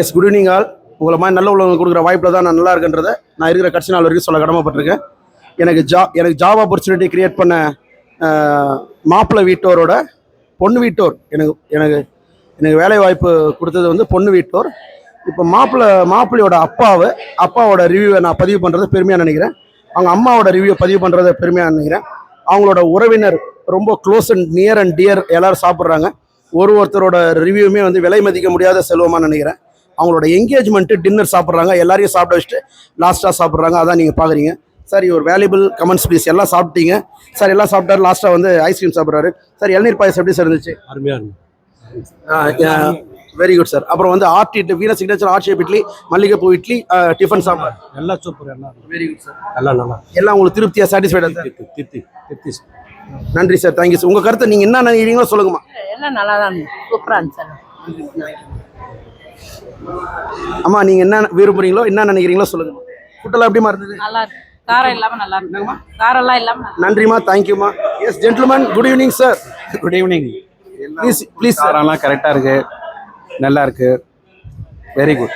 S, good evening all. உங்களை மாதிரி நல்ல உள்ளவங்க கொடுக்குற வாய்ப்பில் தான் நான் நல்லா இருக்குன்றதை நான் இருக்கிற கட்சி நாள் வரைக்கும் சொல்ல கடமைப்பட்டிருக்கேன். எனக்கு ஜாப் ஆப்பர்ச்சுனிட்டி கிரியேட் பண்ண மாப்பிள்ளை வீட்டோரோட பொண்ணு வீட்டோர் எனக்கு எனக்கு எனக்கு வேலை வாய்ப்பு கொடுத்தது வந்து பொண்ணு வீட்டோர். இப்போ மாப்பிள்ளையோட அப்பாவோட ரிவ்யூவை நான் பதிவு பண்ணுறது பெருமையாக நினைக்கிறேன். அவங்க அம்மாவோட ரிவ்யூ பதிவு பண்ணுறதை பெருமையாக நினைக்கிறேன். அவங்களோட உறவினர் ரொம்ப close and near and dear எல்லோரும் சாப்பிட்றாங்க. ஒருத்தரோட ரிவ்யூமே வந்து விலை மதிக்க முடியாத செல்வமாக நினைக்கிறேன். அவங்களோட என்கேஜ்மெண்ட்டு டின்னர் சாப்பிட்றாங்க, எல்லாரையும் சாப்பிட வச்சுட்டு லாஸ்ட்டாக சாப்பிட்றாங்க. அதான் நீங்கள் பார்க்குறீங்க. சார் ஒரு வேல்யூபிள் கமெண்ட்ஸ் ப்ளீஸ். எல்லாம் சாப்பிட்டீங்க சார், எல்லாம் சாப்பிட்டாரு. லாஸ்ட்டாக வந்து ஐஸ்கிரீம் சாப்பிட்றாரு. சார் இளநீர் பாயசம் எப்படி சார் இருந்துச்சு? அருமையாக இருந்துச்சு. Very good sir. அப்புறம் வந்து Venus signature art shape idli, மல்லிகைப்பூ இட்லி, டிஃபன் சாம்பார் எல்லாம் சூப்பர். எல்லாம் வெரி குட் சார். எல்லாம் நல்லா, எல்லாம் உங்களுக்கு திருப்தியாக சாட்டிஸ்ஃபைடாக சார்? திருப்தி. நன்றி சார், தேங்க்யூ சார். உங்கள் கருத்தை நீங்கள் என்ன நினைக்கிறீங்களோ சொல்லுங்கம்மா. எல்லாம் நல்லா தான் சூப்பராக இருந்துச்சு. அம்மா நீங்கள் என்ன விரும்புறீங்களோ என்ன நினைக்கிறீங்களோ சொல்லுங்கம்மா. ஃபுட்டெல்லாம் எப்படிமா இருந்தது? நல்லா இருக்கு. காரம் இல்லாமல் நல்லா இருக்குங்கம்மா. காரெல்லாம் இல்லாமல். நன்றிம்மா, தேங்க்யூம்மா. Yes gentleman, good evening sir. Good evening. Please காரெல்லாம் கரெக்டாக இருக்கு, நல்லா இருக்கு. Very good.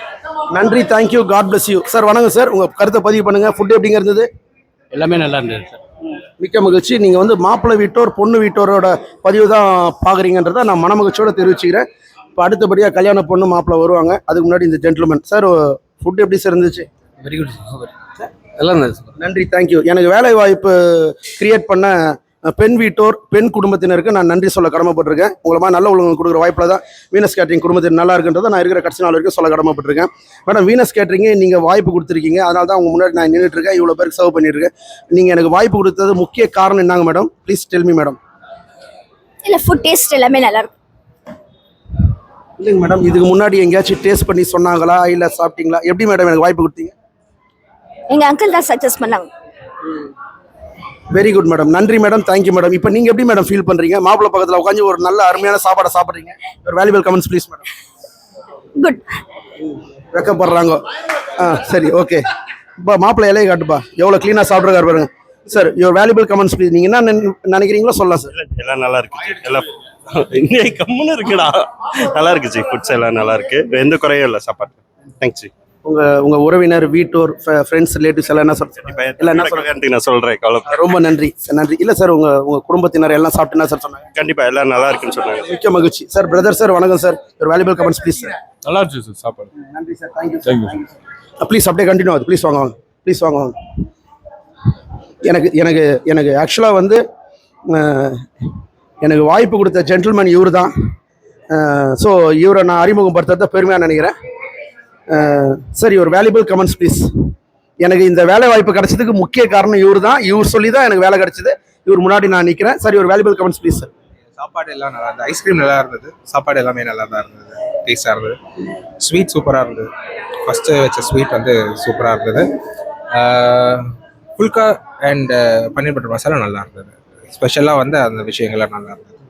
நன்றி, thank you, God bless you sir. வணக்கம் சார், உங்கள் கருத்தை பதிவு பண்ணுங்கள். ஃபுட்டு எப்படிங்க இருந்தது? எல்லாமே நல்லா இருந்தது சார். மிக்க மகிழ்ச்சி. நீங்கள் வந்து மாப்பிள்ளை வீட்டோர் பொண்ணு வீட்டோரோட பதிவு தான் பார்க்குறீங்கன்றதை நான் மனமகிழ்ச்சியோடு தெரிவிச்சுக்கிறேன். இப்போ அடுத்தபடியாக கல்யாண பொண்ணு மாப்பிள்ளை வருவாங்க. அதுக்கு முன்னாடி இந்த ஜென்டில்மேன் சார், ஃபுட்டு எப்படி சார் இருந்துச்சு? Very good sir. எல்லாம் இருந்தது. நன்றி, தேங்க்யூ. எனக்கு வேலை வாய்ப்பு கிரியேட் பண்ண பெண் வீட்டோர் பெண் குடும்பத்தினருக்கு நான் நன்றி சொல்ல கடமைப்பட்டிருக்கேன். உங்களை மாதிரி நல்ல உள்ளவங்க கொடுக்குற வாய்ப்பில் தான் வீனஸ் கேட்ரிங் குடும்பத்தின் நல்லா இருக்குன்றதை நான் இருக்கிற கட்சி நாள் வரைக்கும் சொல்ல கடமைப்பட்டிருக்கேன். மேடம், வீனஸ் கேட்ரிங்கு நீங்கள் வாய்ப்பு கொடுத்துருக்கீங்க. அதனால தான் உங்கள் முன்னாடி நான் நின்றுட்டுருக்கேன், இவ்வளோ பேருக்கு சர்வ் பண்ணியிருக்கேன். நீங்கள் எனக்கு வாய்ப்பு கொடுத்தது முக்கிய காரணம் என்னங்க madam? Please tell me madam. இல்லை, ஃபுட் டேஸ்ட் எல்லாமே நல்லா இருக்கும். இல்லைங்க மேடம், இதுக்கு முன்னாடி எங்கேயாச்சும் டேஸ்ட் பண்ணி சொன்னாங்களா இல்லை சாப்பிட்டீங்களா? எப்படி மேடம் எனக்கு வாய்ப்பு கொடுத்தீங்க? எங்கள் அங்கிள் தான் சஜஸ்ட் பண்ணாங்க. வெரி குட் மேடம், நன்றி மேடம், தேங்க்யூ மேடம். இப்போ நீங்கள் எப்படி மேடம் ஃபீல் பண்ணுறீங்க? மாப்பிள்ளை பக்கத்தில் உட்காந்து ஒரு நல்ல அருமையான சாப்பாடை சாப்பிட்றீங்க. ஒரு valuable comments please madam. Good. வெக்கப்படுறாங்க. சரி, ஓகே. இப்போ மாப்பிள்ளை இலையை காட்டுப்பா, எவ்வளோ க்ளீனாக சாப்பிட்ருக்காரு பாருங்க sir. Your valuable comments please. நீங்கள் என்ன நினைக்கிறீங்களோ சொல்லலாம் சார். எல்லாம் நல்லா இருக்கு. எல்லாம் கம்முன்னு இருக்குடா. நல்லா இருக்கு ஜி. ஃபுட்ஸ் எல்லாம் நல்லா இருக்கு, எந்த குறையும் இல்லை சாப்பாடு. Thanks G. உங்க உறவினர் வீட்டோர் ஃப்ரெண்ட்ஸ் ரிலேட்டிவ்ஸ் எல்லாம் என்ன சொல்றேன் நான் சொல்றேன். ரொம்ப நன்றி நன்றி. இல்லை சார், உங்க குடும்பத்தினர் எல்லாம் சாப்பிட்டு சார் சொன்னாங்க? கண்டிப்பா எல்லாம் நல்லா இருக்குன்னு சொன்னாங்க. மிக்க மகிழ்ச்சி சார். பிரதர் சார் வணக்கம் சார். ஒரு வேல்யூபிள் கமெண்ட்ஸ் ப்ளீஸ் சார். நல்லா இருந்துச்சு சார் சாப்பாடு. நன்றி சார், தேங்க்யூ சார். ப்ளீஸ் அப்படியே கண்டினியூ ஆகுது. ப்ளீஸ் வாங்க ப்ளீஸ் வாங்க. எனக்கு எனக்கு எனக்கு ஆக்சுவலாக வந்து எனக்கு வாய்ப்பு கொடுத்த ஜென்டில்மேன் இவர் தான். ஸோ இவரை நான் அறிமுகப்படுத்துறத பெருமையாக நினைக்கிறேன். சரி, ஒரு வேல்யூபிள் கமெண்ட்ஸ் ப்ளீஸ். எனக்கு இந்த வேலை வாய்ப்பு கிடைச்சதுக்கு முக்கிய காரணம் இவர் தான். இவர் சொல்லி தான் எனக்கு வேலை கிடைச்சது. இவர் முன்னாடி நான் நிற்கிறேன். சரி, ஒரு வேல்யூபிள் கமெண்ட்ஸ் ப்ளீஸ் சார். சாப்பாடு எல்லாம் நல்லா இருந்தது. ஐஸ்கிரீம் நல்லா இருந்தது. சாப்பாடு எல்லாமே நல்லா தான் இருந்தது, டேஸ்டாக இருந்தது. ஸ்வீட் சூப்பராக இருந்தது. ஃபஸ்ட்டு வச்ச ஸ்வீட் வந்து சூப்பராக இருந்தது. புல்கா அண்ட் பன்னீர் பட்டர் மசாலா நல்லா இருந்தது. ஸ்பெஷலாக வந்து அந்த விஷயங்கள்லாம் நல்லா இருந்தது.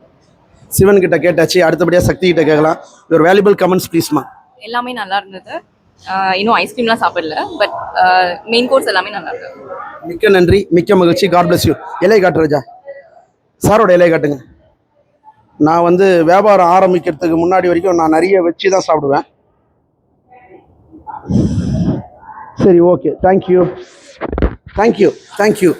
சிவன் கிட்ட கேட்டாச்சு, அடுத்தபடியாக சக்தி கிட்ட கேட்கலாம். ஒரு வேல்யூபிள் கமெண்ட்ஸ் ப்ளீஸ்மா. எல்லாமே நல்லா இருந்தது. இன்னும் ஐஸ்கிரீம்லாம் சாப்பிடல, பட் மெயின் கோர்ஸ் எல்லாமே நல்லா இருக்கு. மிக்க நன்றி, மிக்க மகிழ்ச்சி. God bless you. இலையை காட்டு ராஜா. சாரோட இலையை காட்டுங்க. நான் வந்து வியாபாரம் ஆரம்பிக்கிறதுக்கு முன்னாடி வரைக்கும் நான் நிறைய வச்சு தான் சாப்பிடுவேன். சரி, ஓகே, தேங்க்யூ தேங்க்யூ தேங்க்யூ.